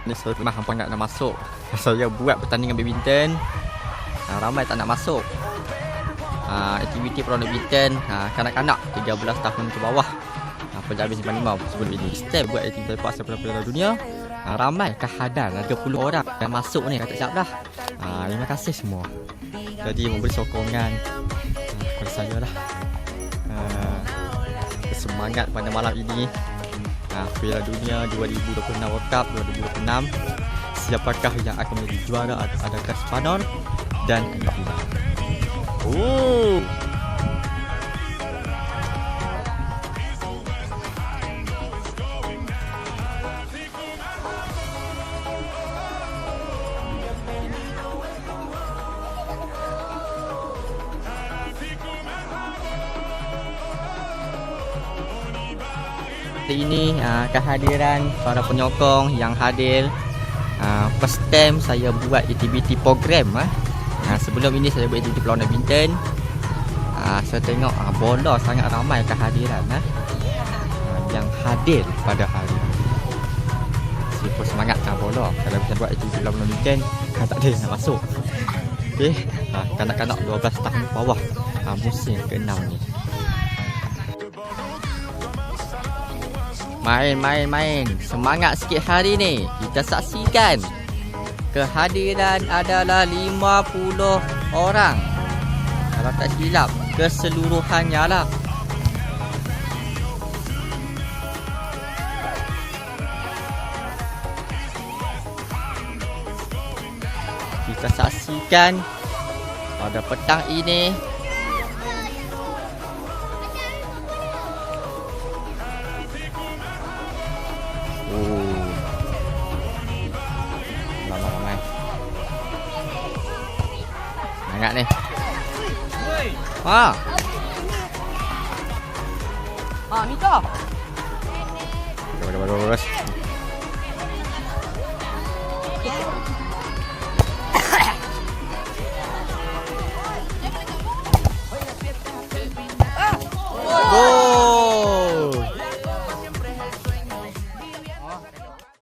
Ni saya memang hampa nak masuk. Saya buat pertandingan badminton. Ramai tak nak masuk. Aktiviti perlawanan badminton kanak-kanak 13 tahun ke bawah. Penjabin 95 sebelum ini. Step buat aktiviti lepas Piala Dunia. Ramai kehadan, ada puluh orang yang masuk ni. Kata siap dah. Terima kasih semua. Jadi memberi sokongan kepada saya lah. Semangat pada malam ini. Piala Dunia 2026 World Cup 2026. Siapakah yang akan menjadi juara? Adakah Spanyol dan Argentina? Hari ini kehadiran para penyokong yang hadir. First time saya buat aktiviti program. Sebelum ini saya buat aktiviti perlawanan badminton. Saya tengok bola sangat ramai kehadiran yang hadir pada hari ini. Super semangat bola. Kalau kita buat aktiviti perlawanan badminton tak ada yang nak masuk. Okey, kanak-kanak 12 tahun ke bawah musim ke-6 ni. Main. Semangat sikit hari ni. Kita saksikan. Kehadiran adalah 50 orang. Kalau tak silap, keseluruhannya lah. Kita saksikan pada petang ini. Ramai. Sangat ni. Mita. Terus.